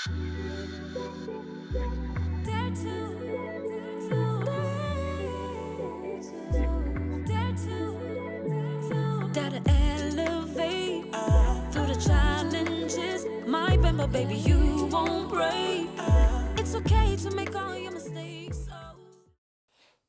Dare to elevate through the challenges. My bend, baby, you won't break. It's okay to make all your mistakes.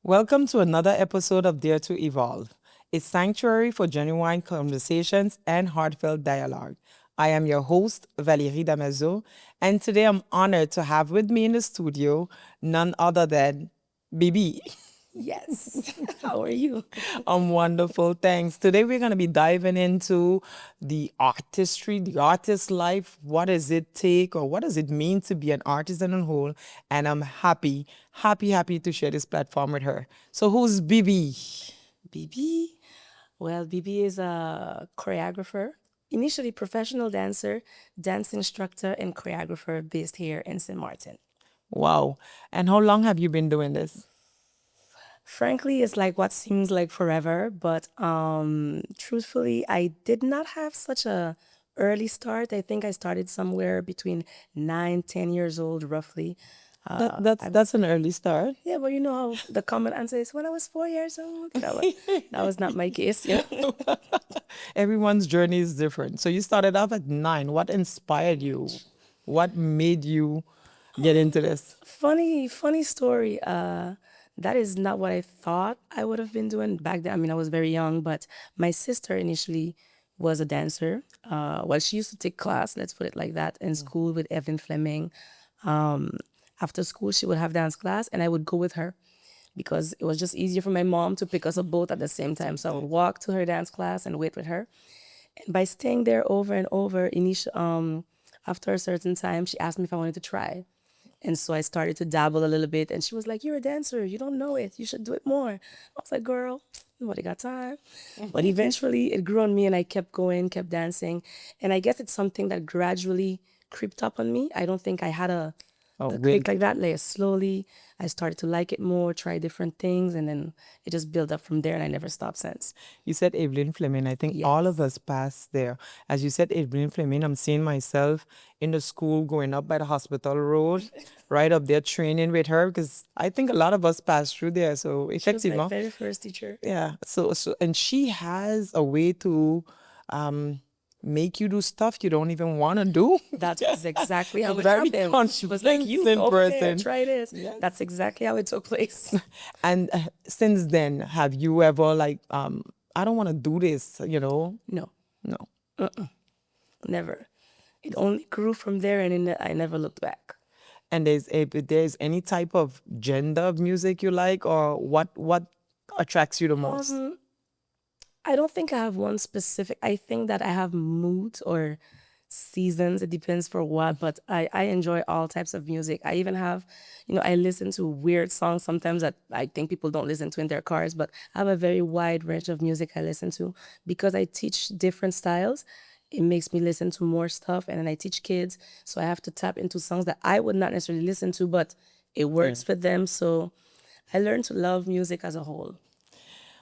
Welcome to another episode of Dare to Evolve, a sanctuary for genuine conversations and heartfelt dialogue. I am your host, Valérie Damezo, and today I'm honored to have with me in the studio none other than Bibi. Yes. How are you? I'm wonderful, thanks. Today we're going to be diving into the artistry, the artist life. What does it take or what does it mean to be an artist in a whole? And I'm happy to share this platform with her. So who's Bibi? Bibi? Well, Bibi is a choreographer, initially professional dancer, dance instructor, and choreographer based here in St. Martin. Wow. And how long have you been doing this? Frankly, it's like what seems like forever, but truthfully, I did not have such a early start. I think I started somewhere between 9, 10 years old, roughly. That's an early start. Yeah, but you know how the common answer is, when I was 4 years old. That was not my case. Everyone's journey is different. So you started off at 9. What inspired you? What made you get into this? Funny story. That is not what I thought I would have been doing back then. I mean, I was very young, but my sister initially was a dancer. Well, she used to take class, let's put it like that, in school with Evan Fleming. Um, After school, she would have dance class, and I would go with her because it was just easier for my mom to pick us up both at the same time. So I would walk to her dance class and wait with her. And by staying there over and over, after a certain time, she asked me if I wanted to try. And so I started to dabble a little bit. And she was like, "You're a dancer. You don't know it. You should do it more." I was like, "Girl, nobody got time." But eventually it grew on me and I kept going, kept dancing. And I guess it's something that gradually creeped up on me. I don't think I had Oh, a great. click like that. Like slowly, I started to like it more, try different things. And then it just built up from there and I never stopped since. You said Evelyn Fleming. I think all of us passed there. As you said, Evelyn Fleming, I'm seeing myself in the school going up by the hospital road, right up there training with her because I think a lot of us passed through there. So She was my effectively, very first teacher. yeah. And she has a way to make you do stuff you don't even want to do. That was exactly how A it very happened. She was like, "You convincing over there, person. try this." Yes. That's exactly how it took place. And since then, have you ever like, I don't want to do this, No, No. never. It only grew from there, and I never looked back. And there's any type of gender of music you like, or what attracts you the most? I don't think I have one specific. I think that I have moods or seasons. It depends for what, but I enjoy all types of music. I even have, I listen to weird songs sometimes that I think people don't listen to in their cars, but I have a very wide range of music I listen to because I teach different styles. It makes me listen to more stuff, and then I teach kids, so I have to tap into songs that I would not necessarily listen to, but it works for them. So I learned to love music as a whole.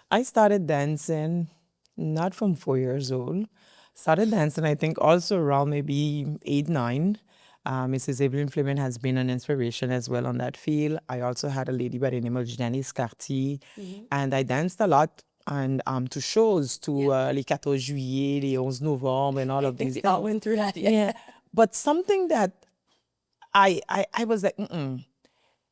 I started dancing not from 4 years old. Started dancing, I think, also around maybe 8, 9. Mrs. Evelyn Fleming has been an inspiration as well on that field. I also had a lady by the name of Janice Cartier, and I danced a lot and to shows, to les 14 juillet, les 11 novembre, and all I of think these we all things. went through that. Yeah. Yeah, but something that I was like,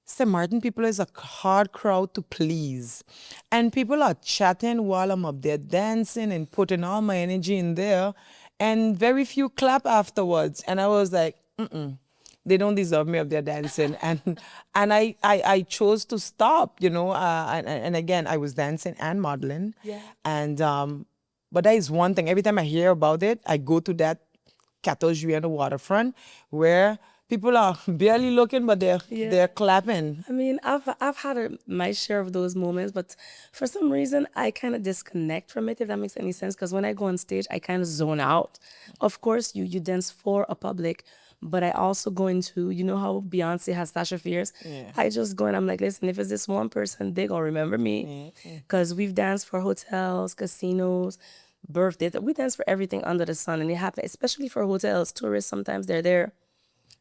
St. Martin people is a hard crowd to please. And people are chatting while I'm up there dancing and putting all my energy in there. And very few clap afterwards. And I was like, they don't deserve me up there dancing. And I chose to stop, and again, I was dancing and modeling. Yeah. And but that is one thing. Every time I hear about it, I go to that 14 juillet on the waterfront where people are barely looking, but they're clapping. I mean, I've had my share of those moments, but for some reason, I kind of disconnect from it, if that makes any sense. Because when I go on stage, I kind of zone out. Of course, you dance for a public, but I also go into, you know how Beyonce has Sasha Fierce? Yeah. I just go and I'm like, listen, if it's this one person, they gonna remember me. Because we've danced for hotels, casinos, birthdays. We dance for everything under the sun, and it happens, especially for hotels. Tourists, sometimes they're there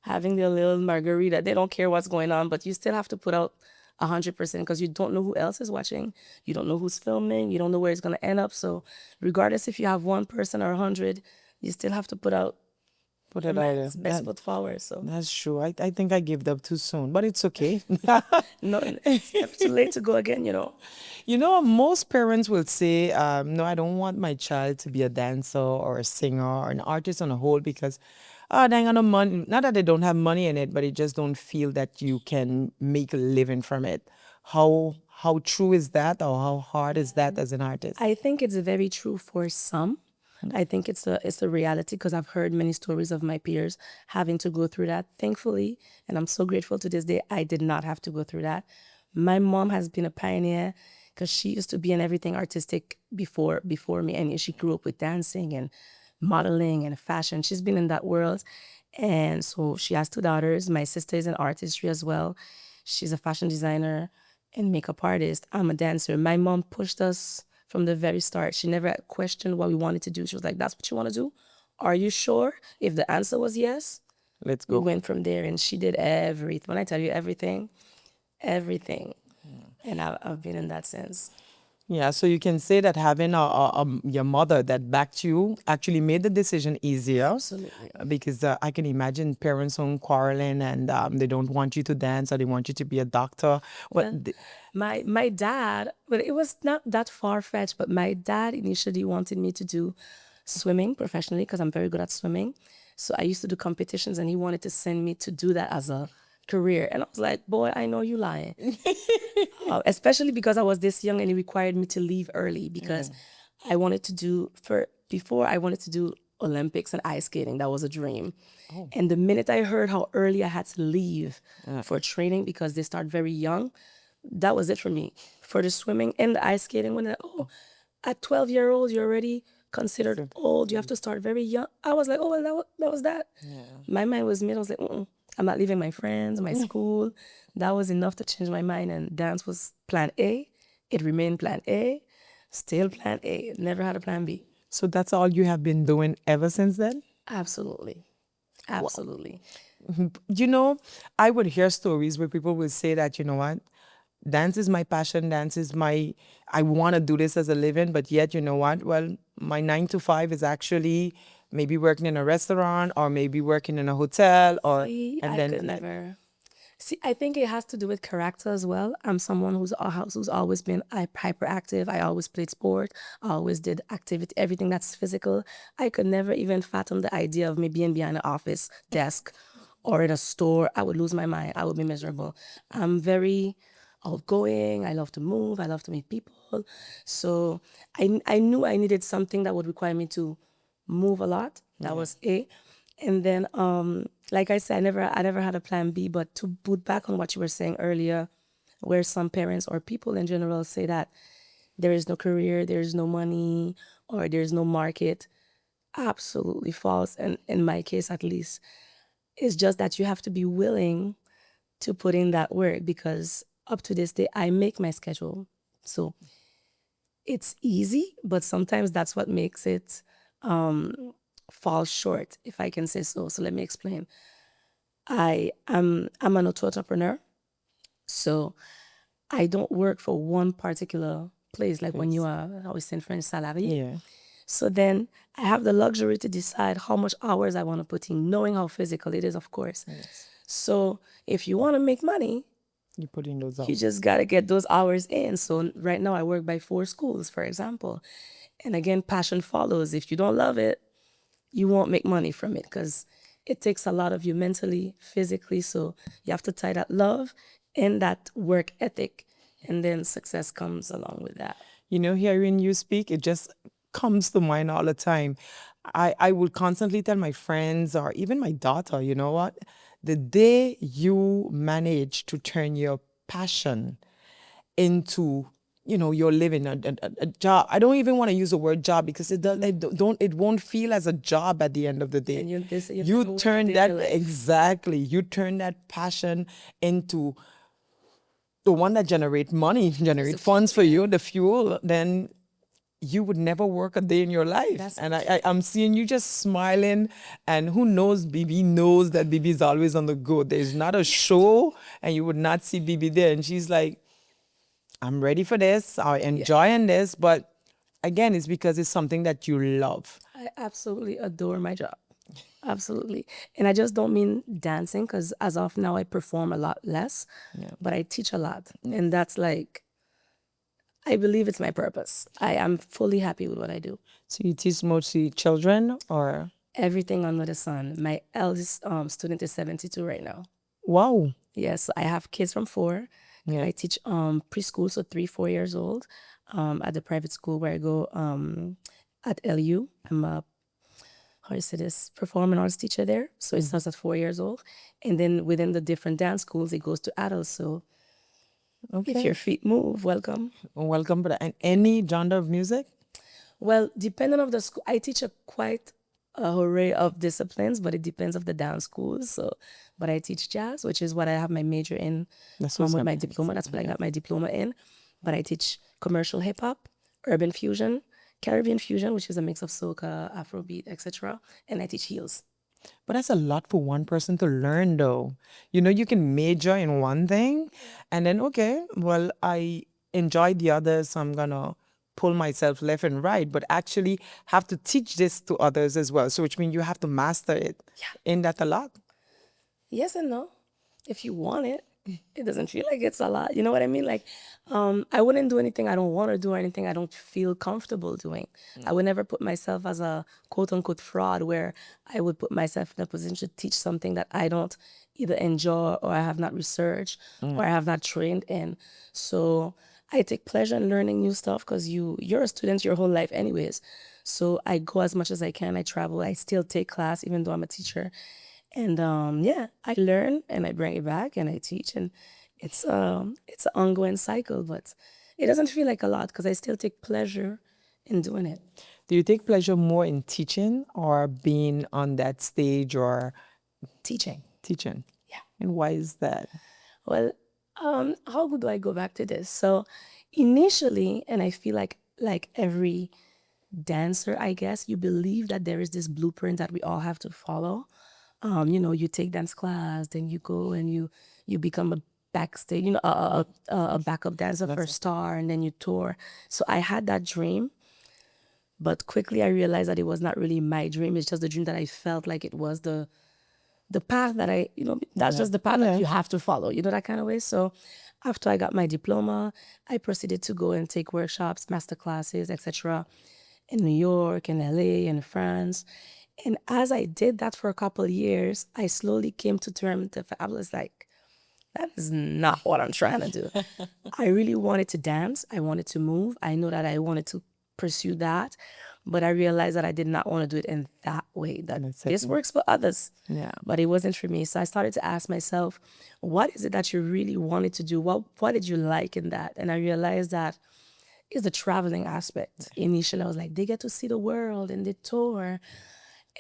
having their little margarita. They don't care what's going on, but you still have to put out 100% because you don't know who else is watching. You don't know who's filming. You don't know where it's going to end up. So regardless if you have one person or 100, you still have to put out Put your it out there. best foot forward. So That's true. I think I gave up too soon, but it's okay. no, it's never too late to go again, you know. You know, most parents will say, no, I don't want my child to be a dancer or a singer or an artist on a whole because, they ain't got no money. Not that they don't have money in it, but they just don't feel that you can make a living from it. How true is that, or how hard is that as an artist? I think it's very true for some. I think it's a reality because I've heard many stories of my peers having to go through that. Thankfully, and I'm so grateful to this day, I did not have to go through that. My mom has been a pioneer because she used to be in everything artistic before me, and she grew up with dancing and modeling and fashion. She's been in that world, and so she has two daughters. My sister is in artistry as well. She's a fashion designer and makeup artist. I'm a dancer. My mom pushed us from the very start. She never questioned what we wanted to do. She was like, "That's what you want to do? Are you sure?" If the answer was yes, Let's we go. went from there. And she did everything. When I tell you everything, everything. And I've been in that sense. Yeah, so you can say that having your mother that backed you actually made the decision easier. Absolutely. Because I can imagine parents home quarreling and they don't want you to dance or they want you to be a doctor. But Well, my dad, but it was not that far fetched, but my dad initially wanted me to do swimming professionally because I'm very good at swimming. So I used to do competitions and he wanted to send me to do that as a career. And I was like, boy, I know you lying. Especially because I was this young and it required me to leave early because I wanted to do before I wanted to do Olympics and ice skating. That was a dream. And the minute I heard how early I had to leave for training because they start very young, that was it for me. For the swimming and the ice skating, when at 12-year-old you're already considered old. You have to start very young. I was like, oh well, that was that. My mind was made. I was like, I'm not leaving my friends, my school. That was enough to change my mind. And dance was plan A. It remained plan A. Still plan A. Never had a plan B. so that's all you have been doing ever since then? Absolutely. Absolutely. You know, I would hear stories where people would say that, you know what, dance is my passion, I want to do this as a living, but yet, you know what, well, my 9 to 5 is actually maybe working in a restaurant or maybe working in a hotel or, See, and I then, could never. See, I think it has to do with character as well. I'm someone who's always been hyperactive. I always played sport. I always did activity, everything that's physical. I could never even fathom the idea of me being behind an office desk or in a store. I would lose my mind. I would be miserable. I'm very outgoing. I love to move. I love to meet people. So I knew I needed something that would require me to move a lot. That was A. And then, like I said, I never had a plan B. But to boot back on what you were saying earlier, where some parents or people in general say that there is no career, there is no money, or there's no market, absolutely false. And in my case, at least, it's just that you have to be willing to put in that work because up to this day, I make my schedule. So it's easy, but sometimes that's what makes it fall short, if I can say so. So let me explain. I'm an auto-entrepreneur, so I don't work for one particular place like when you are always in French salarié. yeah. So then I have the luxury to decide how much hours I want to put in, knowing how physical it is, of course. So if you want to make money, You put in those you hours. just got to get those hours in. So right now I work by 4 schools, for example. And again, passion follows. If you don't love it, you won't make money from it because it takes a lot of you mentally, physically. So you have to tie that love and that work ethic. And then success comes along with that. You know, hearing you speak, it just comes to mind all the time. I would constantly tell my friends or even my daughter, you know what? The day you manage to turn your passion into, you know, your living, a job. I don't even want to use the word job because it won't feel as a job at the end of the day. And you You never work a turn day in that, your life. exactly, you turn that passion into the one that generate money, generate funds for you, the fuel, then you would never work a day in your life. That's And I'm seeing you just smiling. And who knows, Bibi knows that Bibi is always on the go. There's not a show and you would not see Bibi there. And she's like, I'm ready for this. I'm enjoying this. But again, it's because it's something that you love. I absolutely adore my job. Absolutely. And I just don't mean dancing because as of now, I perform a lot less, but I teach a lot. And that's like, I believe it's my purpose. I am fully happy with what I do. So you teach mostly children or? Everything under the sun. My eldest student is 72 right now. Wow. Yes, I have kids from 4. Yeah. I teach preschool, so 3, 4 years old, at the private school where I go at LU. I'm a, how do you say this, performing arts teacher there. So it starts at 4 years old. And then within the different dance schools, it goes to adults. So if your feet move, welcome. Welcome. And any genre of music? Well, depending on the school, I teach a quite a array of disciplines, but it depends of the dance schools. So, but I teach jazz, which is what I have my major in. That's with what's my up. diploma. That's what I got my diploma in. But I teach commercial hip hop, urban fusion, Caribbean fusion, which is a mix of soca, Afrobeat, etc. And I teach heels. But that's a lot for one person to learn, though. You know, you can major in one thing and then, okay, well, I enjoy the others, so I'm going to pull myself left and right, but actually have to teach this to others as well. So, which means you have to master it. Yeah. Ain't that a lot? Yes and no. If you want it, it doesn't feel like it's a lot. You know what I mean? Like, I wouldn't do anything I don't want to do or anything I don't feel comfortable doing. I would never put myself as a quote unquote fraud where I would put myself in a position to teach something that I don't either enjoy or I have not researched or I have not trained in. So I take pleasure in learning new stuff because you're a student your whole life anyways. So I go as much as I can. I travel. I still take class even though I'm a teacher. And yeah, I learn and I bring it back and I teach, and it's an ongoing cycle, but it doesn't feel like a lot because I still take pleasure in doing it. Do you take pleasure more in teaching or being on that stage or Teaching. teaching? Yeah. And why is that? Well, how do I go back to this? So initially, and I feel like every dancer, I guess, you believe that there is this blueprint that we all have to follow. You take dance class, then you go and you become a backstage, a backup dancer for a star, and then you tour. So I had that dream, but quickly I realized that it was not really my dream. It's just the dream that I felt like it was the path that that's just the path that you have to follow, that kind of way. So after I got my diploma, I proceeded to go and take workshops, master classes, etc. in New York and LA and France. And as I did that for a couple of years, I slowly came to terms with I was like, that is not what I'm trying to do. I really wanted to dance. I wanted to move. I know that I wanted to pursue that, but I realized that I did not want to do it in that way. That this works for others, but it wasn't for me. So I started to ask myself, what is it that you really wanted to do? What did you like in that? And I realized that it's the traveling aspect. Initially, I was like, they get to see the world and they tour.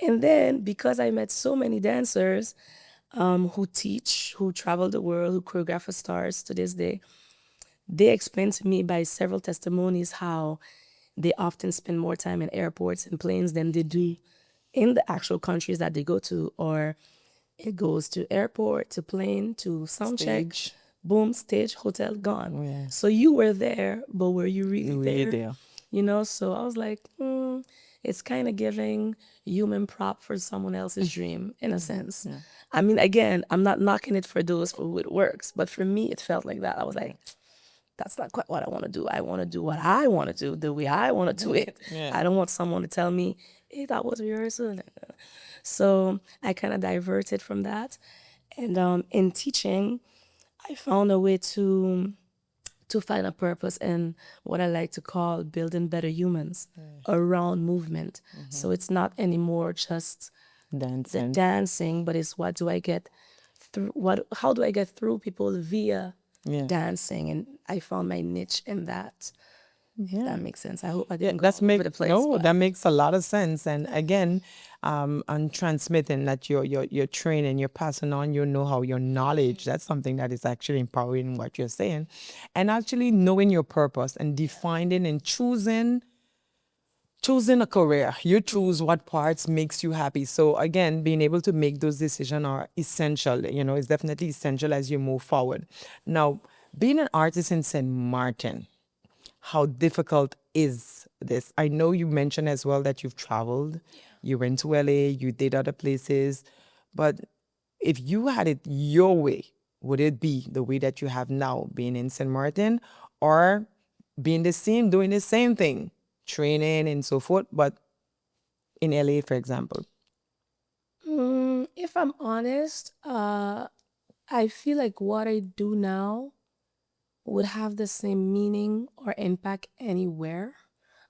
And then because I met so many dancers who teach, who travel the world, who choreograph for stars to this day, they explained to me by several testimonies how they often spend more time in airports and planes than they do in the actual countries that they go to. Or it goes to airport, to plane, to sound check, boom, stage, hotel, gone. So you were there, but were you really there? So I was like, it's kind of giving human prop for someone else's dream in a sense. I mean, again, I'm not knocking it for those for who it works, but for me, it felt like that. I was like, that's not quite what I want to do. I want to do what I want to do, the way I want to do it. I don't want someone to tell me, hey, that was rehearsal. So I kind of diverted from that. And in teaching, I found a way to find a purpose in what I like to call building better humans around movement. So it's not anymore just dancing, but it's what do I get through? How do I get through people via dancing? And I found my niche in that. That makes sense. I hope I didn't go all over the place. No, that makes a lot of sense. And again, on transmitting that you're training, you're passing on your know-how, your knowledge. That's something that is actually empowering what you're saying. And actually knowing your purpose and defining and choosing choosing a career. You choose what parts makes you happy. So again, being able to make those decisions are essential. It's definitely essential as you move forward. Now, being an artist in St. Martin, how difficult is this? I know you mentioned as well that you've traveled. You went to LA, you did other places, but if you had it your way, would it be the way that you have now, being in St. Martin, or being the same, doing the same thing, training and so forth, but in LA, for example? If I'm honest, I feel like what I do now would have the same meaning or impact anywhere.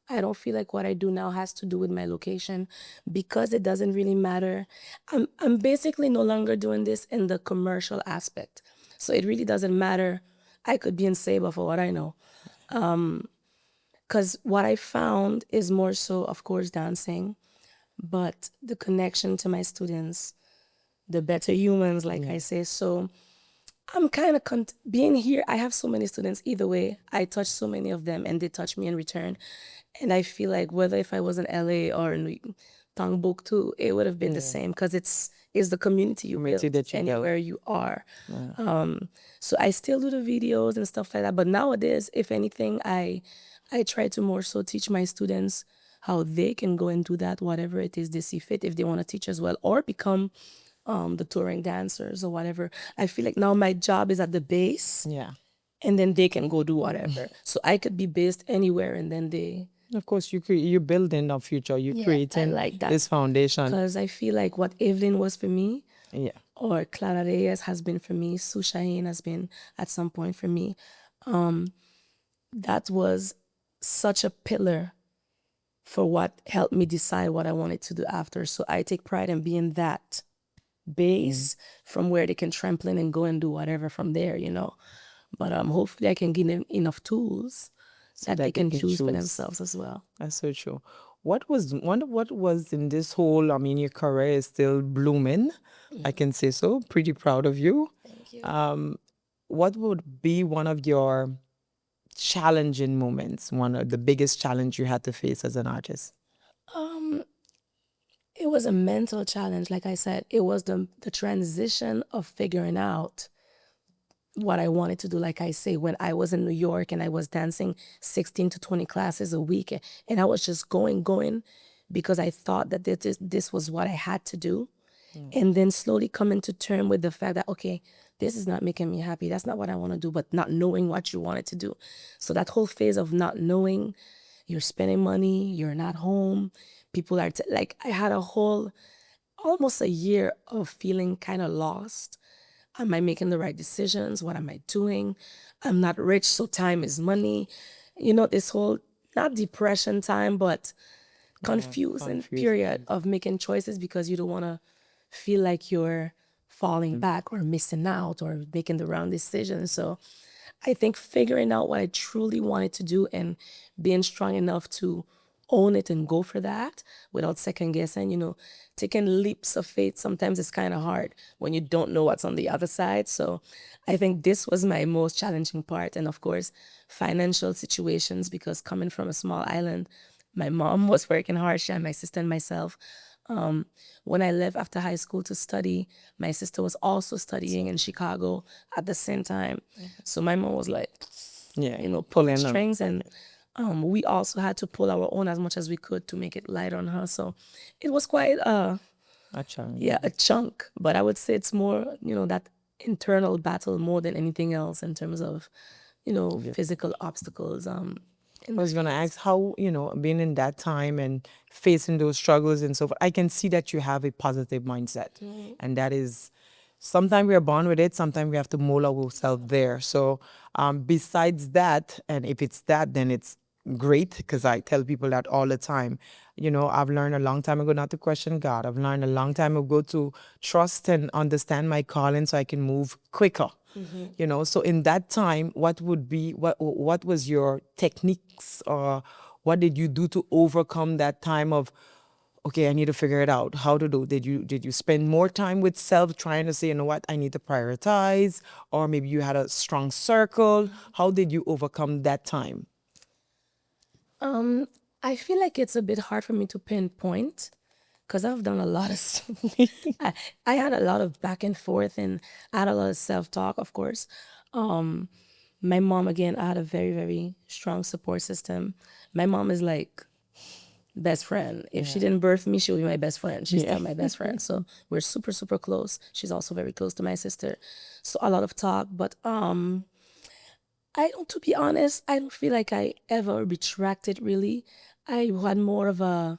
I don't feel like what I do now has to do with my location because it doesn't really matter. I'm basically no longer doing this in the commercial aspect. So it really doesn't matter. I could be in Saba for what I know. Because what I found is more so, of course, dancing, but the connection to my students, the better humans, like I say. So I'm kind of being here. I have so many students. Either way, I touch so many of them, and they touch me in return. And I feel like whether if I was in LA or in Timbuktu, it would have been the same because it's the community you Community build that you built. anywhere you are. So I still do the videos and stuff like that. But nowadays, if anything, I try to more so teach my students how they can go and do that, whatever it is they see fit, if they want to teach as well, or become the touring dancers or whatever. I feel like now my job is at the base, Yeah. and then they can go do whatever. So I could be based anywhere, and then they. Of course, you're building a future. You're Yeah, I creating like that this foundation. because I feel like what Evelyn was for me, Yeah. or Clara Reyes has been for me, Sue Shaheen has been at some point for me. That was such a pillar for what helped me decide what I wanted to do after. So I take pride in being that base from where they can trampoline and go and do whatever from there. But hopefully I can give them enough tools that they that they can can choose for choose. themselves as well. That's so true. What was in this whole, I mean, your career is still blooming. I can say so. Pretty proud of you. Thank you. What would be one of your challenging moments, one of the biggest challenge you had to face as an artist? Um, it was a mental challenge. Like I said, it was the transition of figuring out what I wanted to do. Like I say, when I was in New York and I was dancing 16 to 20 classes a week, and I was just going because I thought that this was what I had to do. And then slowly coming to term with the fact that, okay, this is not making me happy. That's not what I want to do, but not knowing what you wanted to do. So that whole phase of not knowing, you're spending money, you're not home, people are like, I had a whole almost a year of feeling kind of lost. Am I making the right decisions? What am I doing? I'm not rich, so time is money. This whole, not depression time, but confusing period of making choices because you don't want to feel like you're falling back or missing out or making the wrong decision. So I think figuring out what I truly wanted to do and being strong enough to own it and go for that without second guessing, taking leaps of faith sometimes it's kind of hard when you don't know what's on the other side. So I think this was my most challenging part. And of course, financial situations, because coming from a small island, my mom was working hard, she and my sister and myself. When I left after high school to study, my sister was also studying in Chicago at the same time. So my mom was like, Yeah. pulling strings, and we also had to pull our own as much as we could to make it light on her. So it was quite A challenge. yeah, a chunk. But I would say it's more, that internal battle more than anything else in terms of, physical obstacles. I was going to ask how, being in that time and facing those struggles and so forth, I can see that you have a positive mindset. And that is, sometimes we are born with it, sometimes we have to mold ourselves there. So, besides that, and if it's that, then it's great because I tell people that all the time. I've learned a long time ago not to question God. I've learned a long time ago to trust and understand my calling so I can move quicker. So in that time, what was your techniques, or what did you do to overcome that time of, okay, I need to figure it out how to do? Did you spend more time with self trying to say, you know what, I need to prioritize, or maybe you had a strong circle? How did you overcome that time? I feel like it's a bit hard for me to pinpoint because I've done a lot of stuff. I had a lot of back and forth, and I had a lot of self-talk, of course. Um, my mom, again, I had a very, very strong support system. My mom is like best friend. If she didn't birth me, she would be my best friend. She's still my best friend. So we're super, super close. She's also very close to my sister. So a lot of talk, but I don't, to be honest, I don't feel like I ever retracted really. I had more of a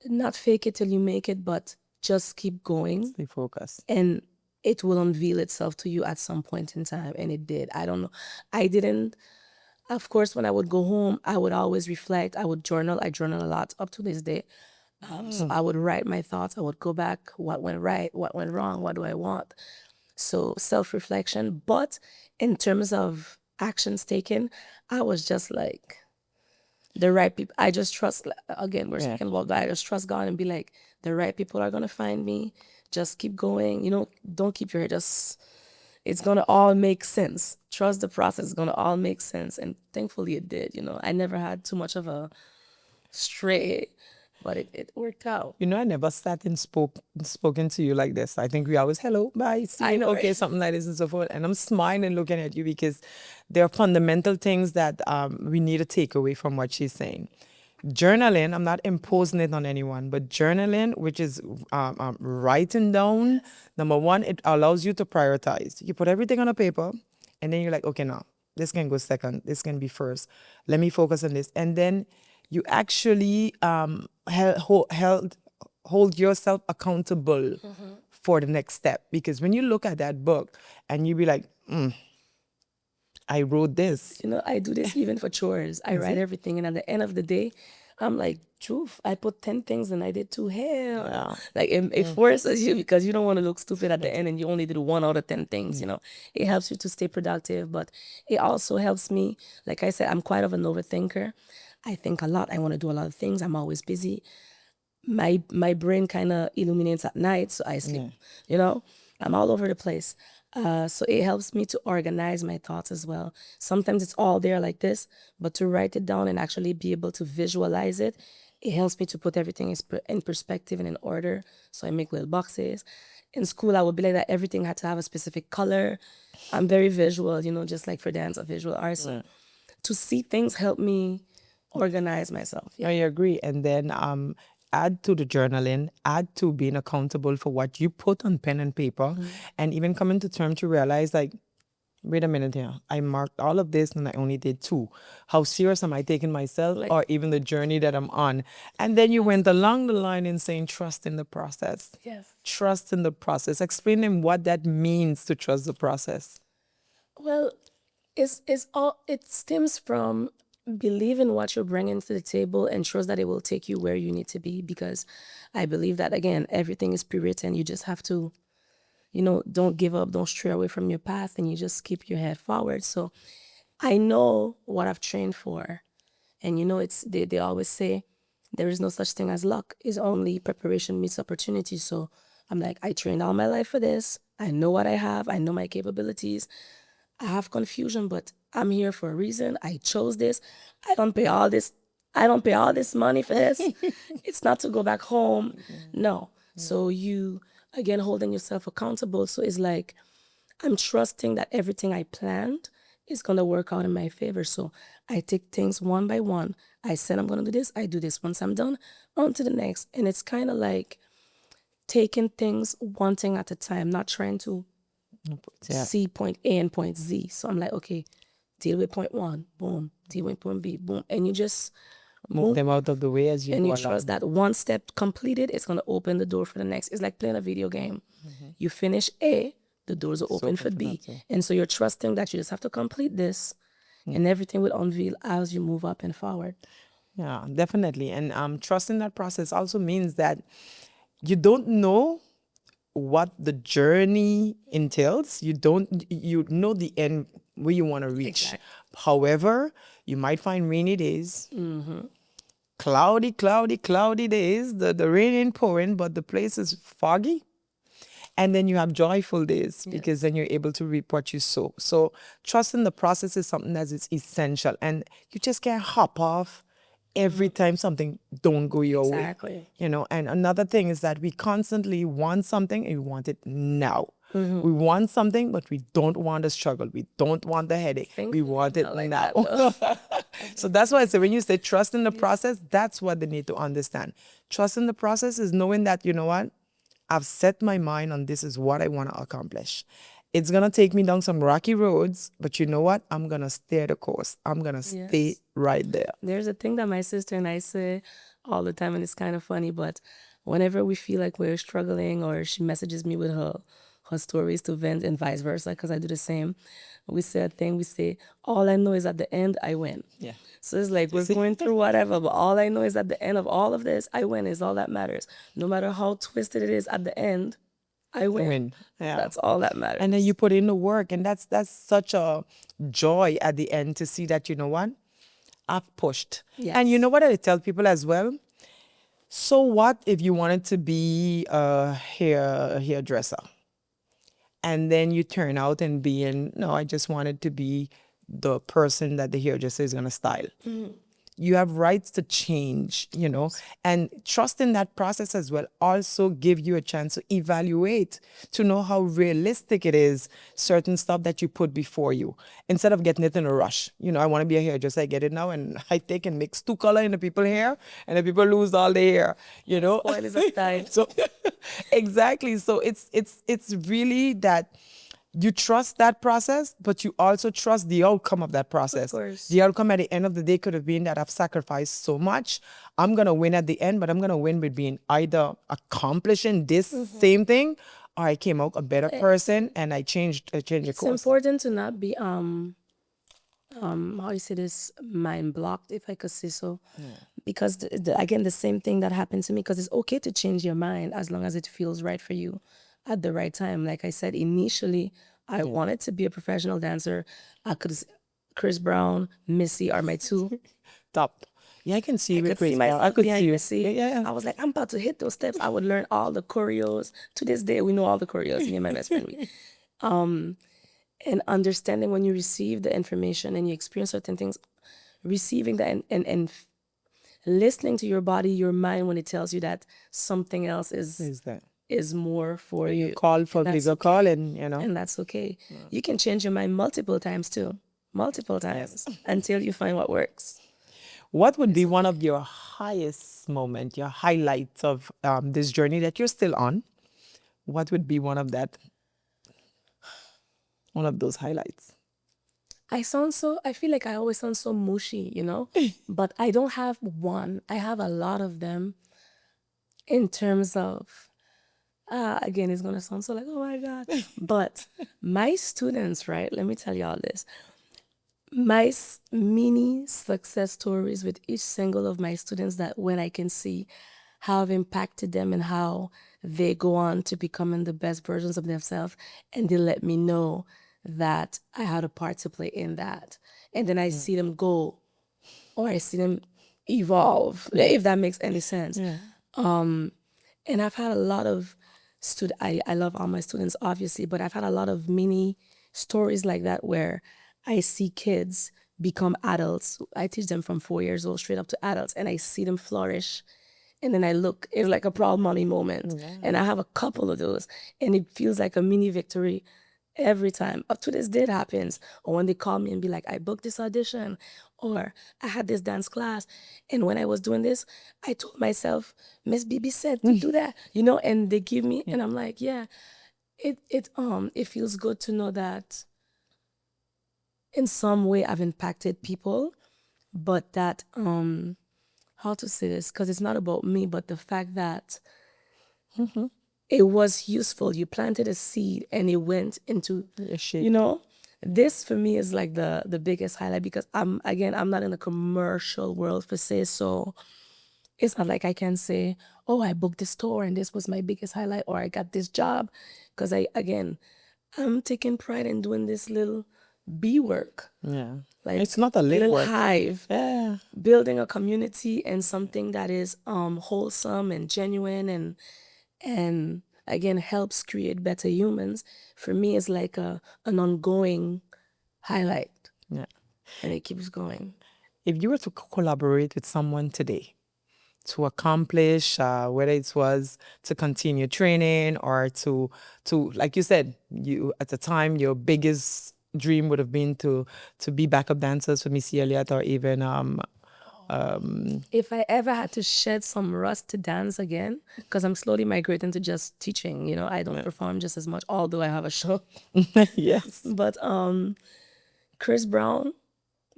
not fake it till you make it, but just keep going Stay focused. and it will unveil itself to you at some point in time. And it did. I don't know. I didn't, of course, when I would go home, I would always reflect. I would journal. I journal a lot up to this day. So I would write my thoughts. I would go back. What went right? What went wrong? What do I want? So self-reflection. But in terms of actions taken, I was just like the right people. I just trust, again, we're speaking about God. I just trust God and be like, the right people are going to find me. Just keep going. You know, don't keep your head. Just, it's going to all make sense. Trust the process. It's going to all make sense. And thankfully it did. You know, I never had too much of a stray, but it worked out. You know, I never sat and spoken to you like this. I think we always hello, bye, see I you, know, okay, right? something like this and so forth. And I'm smiling looking at you because there are fundamental things that we need to take away from what she's saying. Journaling, I'm not imposing it on anyone, but journaling, which is writing down, number one, it allows you to prioritize. You put everything on a paper, and then you're like, okay, now this can go second, this can be first. Let me focus on this, and then you actually hold yourself accountable for the next step. Because when you look at that book and you be like, I wrote this. You know, I do this even for chores. I write everything, and at the end of the day, I'm like, "Truth, I put 10 things and I did two. Hell, like it forces you because you don't want to look stupid at the end, and you only did 1 out of 10 things. You know, it helps you to stay productive, but it also helps me. Like I said, I'm quite of an overthinker. I think a lot. I want to do a lot of things. I'm always busy. My brain kind of illuminates at night, so I sleep. You know, I'm all over the place. So it helps me to organize my thoughts as well. Sometimes it's all there like this, but to write it down and actually be able to visualize it, it helps me to put everything in perspective and in order. So I make little boxes. In school, I would be like that. Everything had to have a specific color. I'm very visual, you know, just like for dance, a visual arts. So to see things help me organize myself. I agree. And then add to the journaling, add to being accountable for what you put on pen and paper, and even coming to terms to realize, like, wait a minute here, I marked all of this and I only did 2. How serious am I taking myself or even the journey that I'm on? And then you went along the line in saying trust in the process. Yes. Trust in the process. Explain them what that means to trust the process. Well, it's all, it stems from believe in what you're bringing to the table and trust that it will take you where you need to be, because I believe that, again, everything is pre-written. You just have to, you know, don't give up, don't stray away from your path, and you just keep your head forward. So I know what I've trained for, and you know, it's they always say there is no such thing as luck. It's only preparation meets opportunity. So I'm like, I trained all my life for this. I know what I have. I know my capabilities. I have confusion, but I'm here for a reason. I chose this. I don't pay all this. I don't pay all this money for this. It's not to go back home. No. So you, again, holding yourself accountable. So it's like, I'm trusting that everything I planned is going to work out in my favor. So I take things one by one. I said I'm going to do this. I do this. Once I'm done, on to the next. And it's kind of like taking things one thing at a time, not trying to see point A and point Z. So I'm like, okay, deal with point 1, boom. Deal with point B, boom. And you just Move them out of the way as you and go you along. trust that one step completed, it's going to open the door for the next. It's like playing a video game. You finish A, the doors are open for B. And so you're trusting that you just have to complete this, and everything will unveil as you move up and forward. Yeah, definitely. And trusting that process also means that you don't know what the journey entails. You know the end where you want to reach. Exactly. However, you might find rainy days, cloudy days. The rain ain't pouring, but the place is foggy. And then you have joyful days because then you're able to reap what you sow. So trusting the process is something that is essential, and you just can't hop off every time something don't go your way. Exactly. You know, and another thing is that we constantly want something and we want it now. We want something, but we don't want the struggle. We don't want the headache. We Thankfully, want I'm it not like now. that, though. So that's why I say when you say trust in the process, that's what they need to understand. Trust in the process is knowing that, you know what, I've set my mind on this is what I want to accomplish. It's gonna take me down some rocky roads, but you know what? I'm gonna steer the course. I'm gonna stay Yes. right there. There's a thing that my sister and I say all the time, and it's kind of funny, but whenever we feel like we're struggling or she messages me with her stories to vent and vice versa, because I do the same, we say a thing, we say, all I know is at the end, I win. Yeah. So it's like we're going through whatever, but all I know is at the end of all of this, I win is all that matters. No matter how twisted it is at the end, I win. Win. Yeah. That's all that matters. And then you put in the work, and that's such a joy at the end to see that, you know what, I've pushed. And you Yes. know what I tell people as well? So what if you wanted to be a hairdresser, and then you turn out and being, no, I just wanted to be the person that the hairdresser is gonna style. You have rights to change, you know, and trust in that process as well also give you a chance to evaluate, to know how realistic it is, certain stuff that you put before you, instead of getting it in a rush. You know, I want to be a hairdresser, I get it now, and I take and mix two color in the people hair, and the people lose all their hair, you know. Spoil is a style. So exactly. So it's really that you trust that process, but you also trust the outcome of that process. course. The outcome at the end of the day could have been that I've sacrificed so much. I'm gonna win at the end, but I'm gonna win with being either accomplishing this same thing, or I came out a better person and I changed the It's course. important to not be how you say this, mind blocked, if I could say so, because again, the same thing that happened to me, because it's okay to change your mind as long as it feels right for you at the right time. Like I said, initially I wanted to be a professional dancer. I could Chris Brown, Missy are my two. Top. Yeah, I can see you I with could see Chris Brown. I myself could behind see you. Missy. Yeah, yeah, yeah. I was like, I'm about to hit those steps. I would learn all the choreos. To this day, we know all the choreos. Me and my best friend. And understanding when you receive the information and you experience certain things, receiving that and listening to your body, your mind when it tells you that something else Is that is more for you. call for And that's bigger call, and you know. And that's okay. You can change your mind multiple times too. Multiple times until you find what works. What would be one of your highest moment, your highlights of this journey that you're still on? What would be one of those highlights? I feel like I always sound so mushy, you know? But I don't have one. I have a lot of them in terms of, again, it's going to sound so like, oh my God. But my students, right? Let me tell you all this. My mini success stories with each single of my students, that when I can see how I've impacted them and how they go on to becoming the best versions of themselves, and they let me know that I had a part to play in that. And then I see them go, or I see them evolve, if that makes any sense. And I've had a lot of I love all my students, obviously, but I've had a lot of mini stories like that where I see kids become adults. I teach them from 4 years old straight up to adults, and I see them flourish. And then I look, it's like a proud mommy moment. And I have a couple of those, and it feels like a mini victory every time. Up to this day it happens. Or when they call me and be like, I booked this audition, or I had this dance class, and when I was doing this, I told myself, Miss Bibi said to do that, you know, and they give me, and I'm like, yeah, it feels good to know that in some way I've impacted people, but that how to say this, because it's not about me, but the fact that it was useful. You planted a seed and it went into, you know, this for me is like the biggest highlight, because I'm not in the commercial world per se, so it's not like I can say, oh, I booked this tour and this was my biggest highlight, or I got this job, because I'm taking pride in doing this little bee work. Yeah. Like It's not a little work. hive. Yeah. Building a community and something that is wholesome and genuine and again helps create better humans, for me is like an ongoing highlight. Yeah. And it keeps going. If you were to collaborate with someone today to accomplish, whether it was to continue training or to like you said, you at the time your biggest dream would have been to be backup dancers for Missy Elliott or even If I ever had to shed some rust to dance again, because I'm slowly migrating to just teaching, I don't perform just as much, although I have a show. yes. But Chris Brown,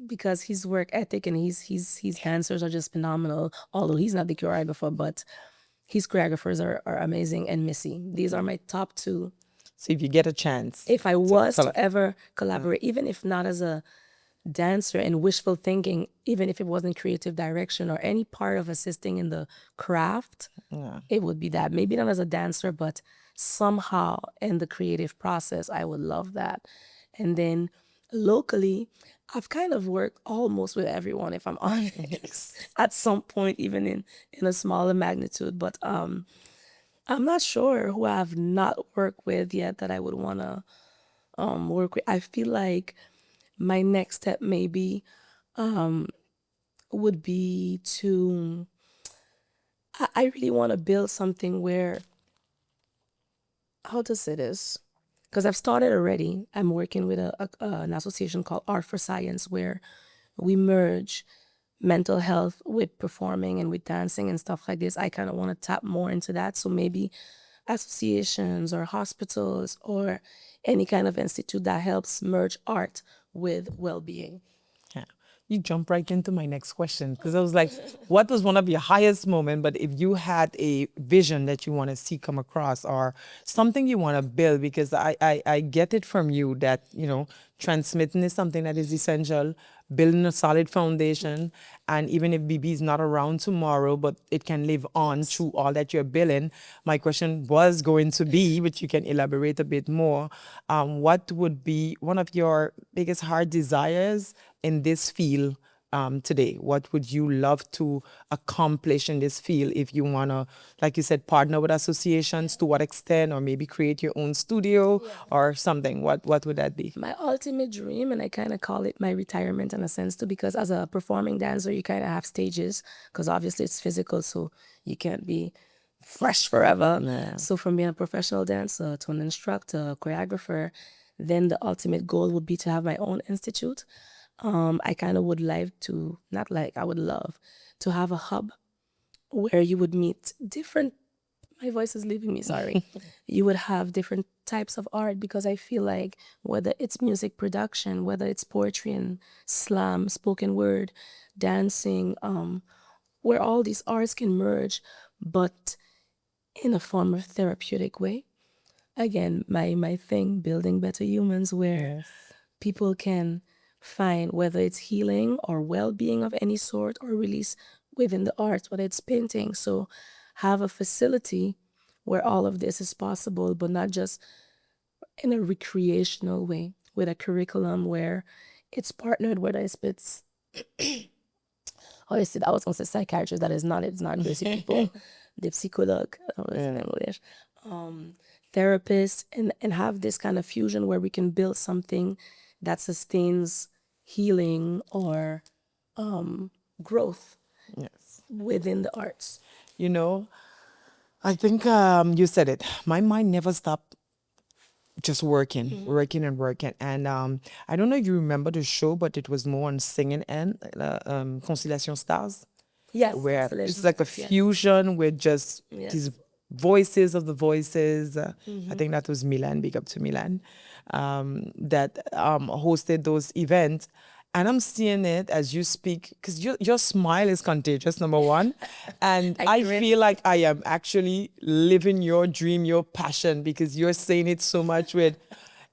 because his work ethic and his dancers are just phenomenal. Although he's not the choreographer, but his choreographers are amazing. And Missy, these are my top two. So if you get a chance, If I was to ever collaborate, even if not as a dancer and wishful thinking, even if it wasn't creative direction or any part of assisting in the craft, it would be that. Maybe not as a dancer, but somehow in the creative process, I would love that. And then locally, I've kind of worked almost with everyone, if I'm honest, at some point, even in a smaller magnitude. But I'm not sure who I have not worked with yet that I would want to work with. I feel like my next step maybe would be to, I really want to build something where, how to say this? Because I've started already. I'm working with an association called Art for Science, where we merge mental health with performing and with dancing and stuff like this. I kind of want to tap more into that. So maybe associations or hospitals or any kind of institute that helps merge art with well-being. Yeah. You jump right into my next question because I was like, what was one of your highest moments? But if you had a vision that you want to see come across or something you want to build, because I get it from you that, transmitting is something that is essential, building a solid foundation. And even if BB is not around tomorrow, but it can live on through all that you're building. My question was going to be, which you can elaborate a bit more, what would be one of your biggest heart desires in this field today? What would you love to accomplish in this field if you want to, like you said, partner with associations? To what extent? Or maybe create your own studio or something? What would that be? My ultimate dream, and I kind of call it my retirement in a sense too, because as a performing dancer, you kind of have stages, because obviously it's physical, so you can't be fresh forever. Yeah. So from being a professional dancer to an instructor, choreographer, then the ultimate goal would be to have my own institute. I kind of would like to, not like, I would love to have a hub where you would meet different, my voice is leaving me, sorry. You would have different types of art, because I feel like whether it's music production, whether it's poetry and slam, spoken word, dancing, where all these arts can merge, but in a form of therapeutic way. Again, my thing, building better humans, where people can find whether it's healing or well-being of any sort or release within the arts, whether it's painting. So have a facility where all of this is possible, but not just in a recreational way, with a curriculum where it's partnered, whether it's obviously I was going to say psychiatrist, that is not, it's not crazy people, the psychologue, in English, therapists, and have this kind of fusion where we can build something that sustains healing or growth within the arts. I think you said it. My mind never stopped just working, working and working. And I don't know if you remember the show, but it was more on singing and Conciliation Stars. Yes, Where Constellation it's like a Stars, yes. fusion with just Yes. these voices of the voices. I think that was Milan, big up to Milan, that hosted those events. And I'm seeing it as you speak, because your smile is contagious, number one. And I grin. feel like I am actually living your dream, your passion, because you're saying it so much with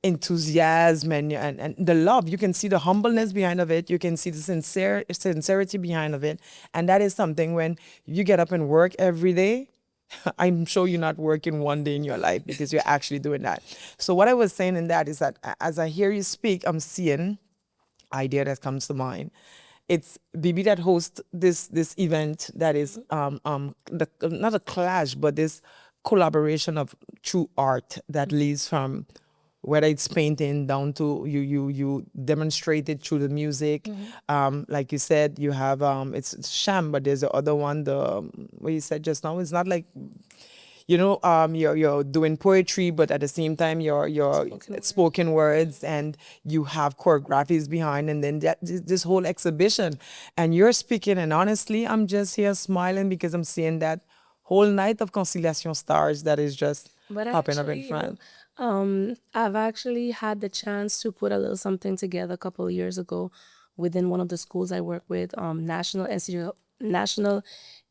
enthusiasm and the love. You can see the humbleness behind of it. You can see the sincerity behind of it. And that is something when you get up and work every day, I'm sure you're not working one day in your life because you're actually doing that. So what I was saying in that is that as I hear you speak, I'm seeing idea that comes to mind. It's Bibi that hosts this event that is not a clash, but this collaboration of true art that leads from whether it's painting down to you demonstrate it through the music. Like you said, you have it's sham, but there's the other one, the what you said just now. It's not like you're doing poetry, but at the same time you're Spoken word. spoken words, and you have choreographies behind, and then this whole exhibition, and you're speaking. And honestly, I'm just here smiling because I'm seeing that whole night of Conciliation Stars that is just But popping up in actually, front. I've actually had the chance to put a little something together a couple of years ago within one of the schools I work with, National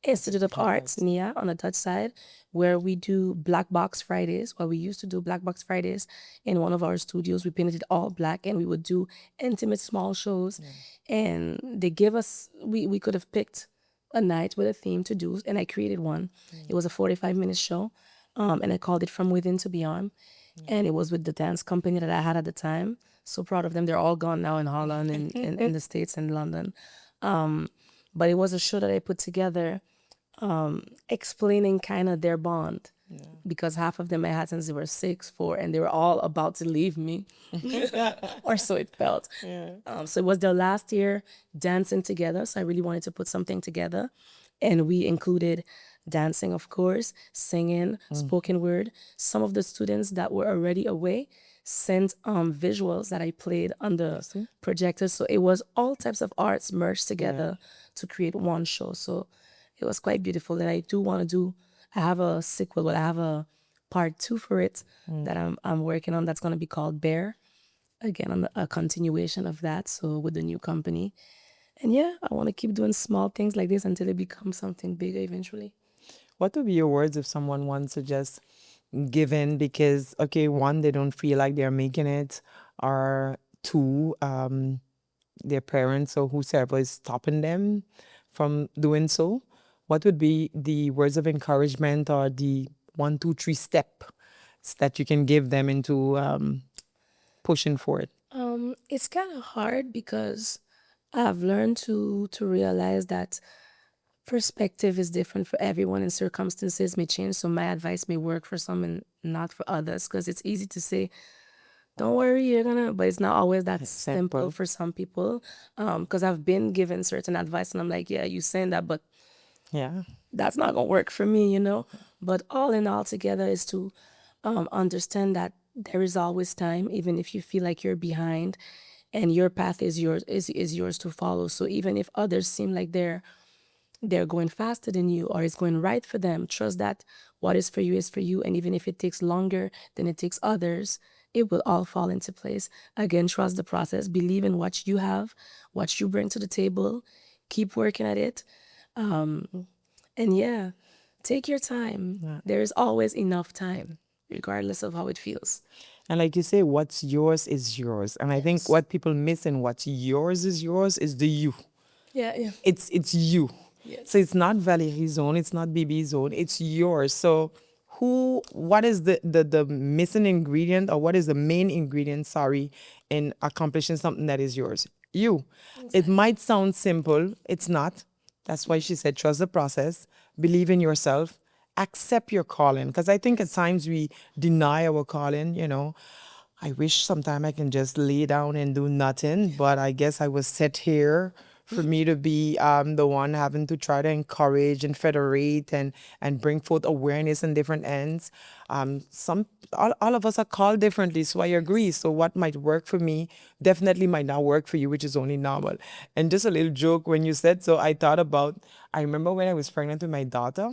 Institute of Arts, NIA, on the Dutch side, where we do Black Box Fridays. Well, we used to do Black Box Fridays in one of our studios. We painted it all black, and we would do intimate small shows. And they gave us, we could have picked a night with a theme to do, and I created one. It was a 45-minute show, and I called it From Within to Beyond. And it was with the dance company that I had at the time. So proud of them. They're all gone now in Holland and in the States and London. But it was a show that I put together, explaining kind of their bond. Because half of them I had since they were 6, 4, and they were all about to leave me, or so it felt. So it was their last year dancing together. So I really wanted to put something together, and we included dancing, of course, singing, spoken word. Some of the students that were already away sent visuals that I played on the projector. So it was all types of arts merged together to create one show. So it was quite beautiful, and I do want to do. I have a sequel, but I have a part 2 for it that I'm working on. That's going to be called Bear. Again, on a continuation of that. So with the new company, and yeah, I want to keep doing small things like this until it becomes something bigger eventually. What would be your words if someone wants to just give in because, okay, one, they don't feel like they're making it, or two, their parents or whosoever is stopping them from doing so? What would be the words of encouragement or the 1, 2, 3 steps that you can give them into pushing for it? It's kind of hard because I've learned to realize that perspective is different for everyone and circumstances may change. So my advice may work for some and not for others, because it's easy to say, don't worry, you're gonna, but it's not always that simple for some people. Because I've been given certain advice and I'm like, yeah, you saying that, but Yeah. that's not gonna work for me. But all in all together is to understand that there is always time, even if you feel like you're behind, and your path is yours to follow. So even if others seem like they're going faster than you or it's going right for them, trust that what is for you is for you. And even if it takes longer than it takes others, it will all fall into place. Again, trust the process, believe in what you have, what you bring to the table, keep working at it. And yeah, take your time. There is always enough time, regardless of how it feels. And like you say, what's yours is yours. And I think what people miss in what's yours is the you. Yeah, yeah. It's you. Yes. So it's not Valerie's own, it's not Bibi's own, it's yours. So what is the missing ingredient, or what is the main ingredient, sorry, in accomplishing something that is yours? You. It might sound simple, it's not. That's why she said trust the process, believe in yourself, accept your calling. Because I think at times we deny our calling. I wish sometime I can just lay down and do nothing, but I guess I was set here for me to be the one having to try to encourage and federate and bring forth awareness in different ends. All of us are called differently, so I agree. So what might work for me definitely might not work for you, which is only normal. And just a little joke when you said so, I remember when I was pregnant with my daughter.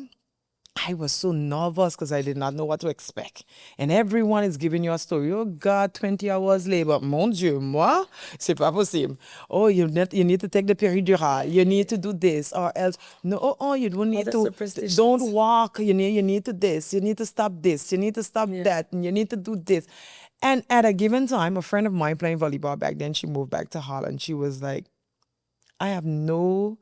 I was so nervous because I did not know what to expect. And everyone is giving you a story. Oh God, 20 hours labor. Mon Dieu, moi, c'est pas possible. Oh, you need to take the peridural. You need to do this or else. No, you don't need the to. superstitions. Don't walk. You need to this. You need to stop this. You need to stop that. And you need to do this. And at a given time, a friend of mine playing volleyball back then, she moved back to Holland. She was like, I have no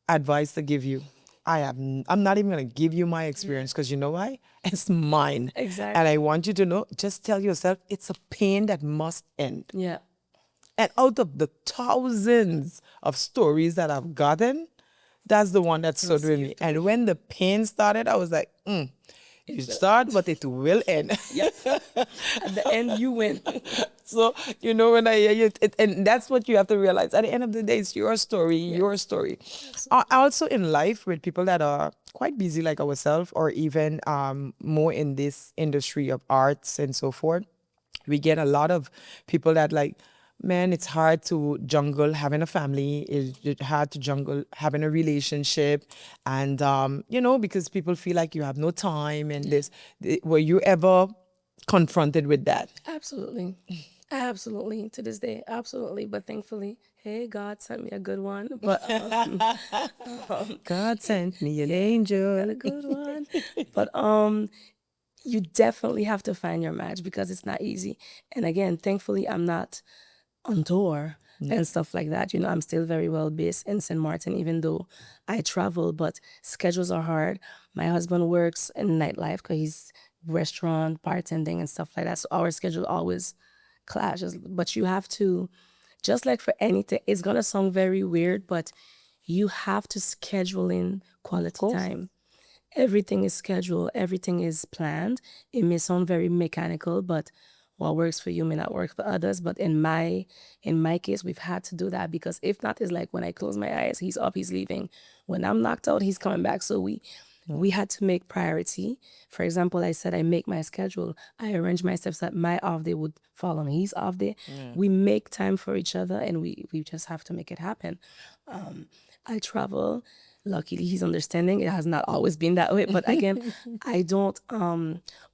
advice to give you. I'm not even gonna give you my experience because you know why? It's mine. Exactly. And I want you to know, just tell yourself it's a pain that must end. Yeah. And out of the thousands of stories that I've gotten, that's the one that stood with me. And when the pain started, I was like, You start, but it will end. Yep. At the end, you win. So, when I hear you, and that's what you have to realize. At the end of the day, it's your story, your Yes. story. Absolutely. Also in life, with people that are quite busy like ourselves, or even more in this industry of arts and so forth, we get a lot of people that like, man, it's hard to jungle having a family. It's hard to jungle having a relationship, and because people feel like you have no time and this. Were you ever confronted with that? Absolutely. Absolutely. To this day, absolutely. But thankfully, hey, God sent me a good one. But God sent me an yeah, got angel. a good one. But you definitely have to find your match because it's not easy. And again, thankfully, I'm not on tour and stuff like that. I'm still very well based in St. Martin, even though I travel, but schedules are hard. My husband works in nightlife because he's restaurant, bartending, and stuff like that. So our schedule always clashes. But you have to, just like for anything, it's gonna sound very weird, but you have to schedule in quality time. Everything is scheduled, everything is planned. It may sound very mechanical, but what works for you may not work for others. But in my case, we've had to do that because if not, it's like when I close my eyes, he's up, he's leaving. When I'm knocked out, he's coming back. So we had to make priority. For example, I said I make my schedule. I arrange my steps that my off day would fall on his off day. We make time for each other, and we just have to make it happen. I travel. Luckily, he's understanding. It has not always been that way. But again, I don't,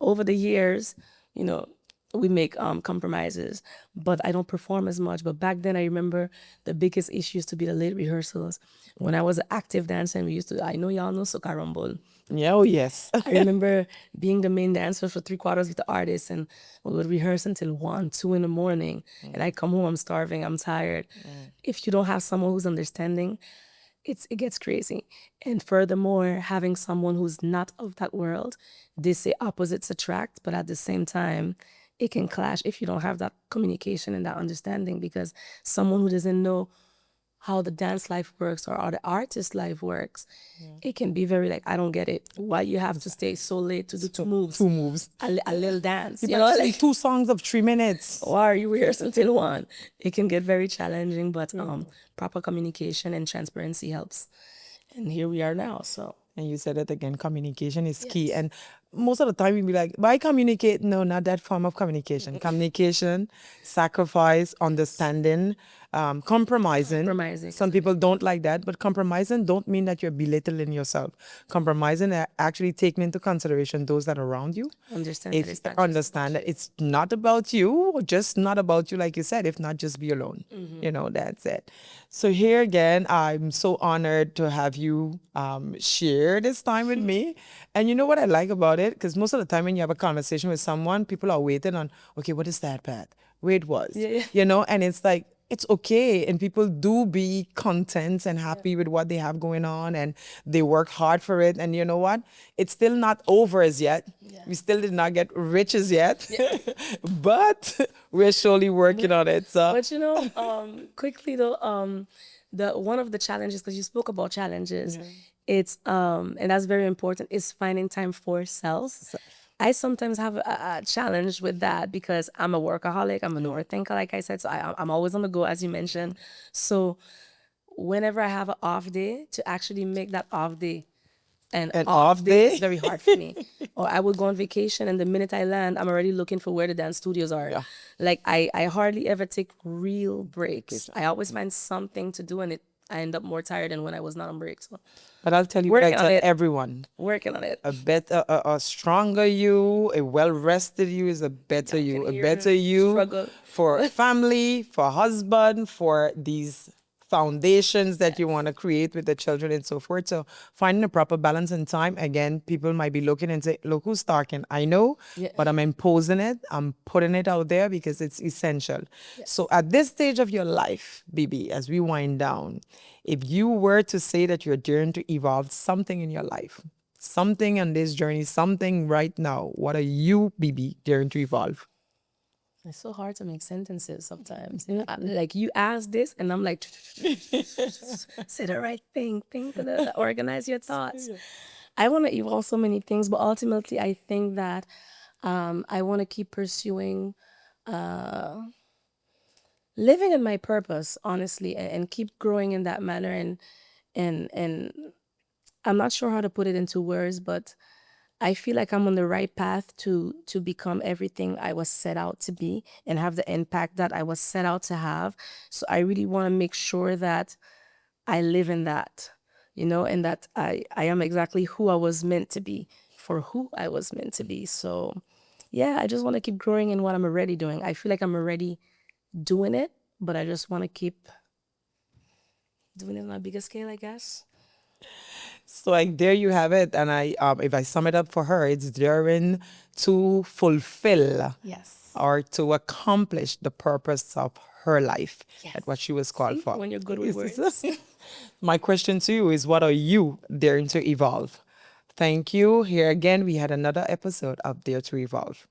over the years, you know, we make compromises, but I don't perform as much. But back then, I remember the biggest issue used to be the late rehearsals. When I was an active dancer, and I know y'all know Soca Rumble. Yeah, oh yes. I remember being the main dancer for 3 quarters with the artists, and we would rehearse until 1, 2 in the morning. And I come home, I'm starving, I'm tired. If you don't have someone who's understanding, it gets crazy. And furthermore, having someone who's not of that world, they say opposites attract, but at the same time, it can clash if you don't have that communication and that understanding. Because someone who doesn't know how the dance life works or how the artist life works, it can be very like, I don't get it. Why you have to stay so late to do two moves, Two moves. a little dance, Actually, like 2 songs of 3 minutes. why are you rehearsing till 1? It can get very challenging, but proper communication and transparency helps. And here we are now. So And you said it again, communication is key. And most of the time we be like, why communicate? No, not that form of communication. Communication, sacrifice, understanding, compromising. Compromising. Some people don't like that, but compromising don't mean that you're belittling yourself. Compromising, actually taking into consideration those that are around you. understand If that it's not just understand that it's not about you, or just not about you, like you said. If not, just be alone. That's it. So here again, I'm so honored to have you share this time with me. And you know what I like about it? Because most of the time when you have a conversation with someone, people are waiting on, okay, what is that, Pat? Where it was. And it's like, it's okay. And people do be content and happy with what they have going on, and they work hard for it. And you know what? It's still not over as yet. We still did not get rich as yet, but we're surely working on it. So, But quickly though, the one of the challenges, because you spoke about challenges, it's and that's very important, is finding time for self. I sometimes have a challenge with that because I'm a workaholic, I'm an overthinker, like I said, so I'm always on the go, as you mentioned. So whenever I have an off day, to actually make that off day an off day. is very hard for me. Or I will go on vacation, and the minute I land, I'm already looking for where the dance studios are. Like I hardly ever take real breaks. I always find something to do, and I end up more tired than when I was not on break. So But I'll tell you what I Working on tell it. everyone. working on it. A better, a stronger you, a well-rested you is a better you. A hear better the you struggle. for family, for husband, for these foundations that you want to create with the children and so forth. So finding a proper balance and time. Again, people might be looking and say, look who's talking. I know, but I'm imposing it. I'm putting it out there because it's essential. So at this stage of your life, Bibi, as we wind down, if you were to say that you're daring to evolve something in your life, something on this journey, something right now, what are you, Bibi, daring to evolve? It's so hard to make sentences sometimes. Like you ask this, and I'm like, say the right thing, organize your thoughts. I want to evolve so many things, but ultimately, I think that I want to keep pursuing living in my purpose, honestly, and keep growing in that manner. And I'm not sure how to put it into words, but I feel like I'm on the right path to become everything I was set out to be and have the impact that I was set out to have. So I really want to make sure that I live in that, and that I am exactly who I was meant to be for who I was meant to be. So yeah, I just want to keep growing in what I'm already doing. I feel like I'm already doing it, but I just want to keep doing it on a bigger scale, I guess. So like there you have it. And if I sum it up for her, it's daring to fulfill Yes. or to accomplish the purpose of her life Yes. at what she was called See, for. when you're good with Is this- words. My question to you is, what are you daring to evolve? Thank you. Here again, we had another episode of Dare to Evolve.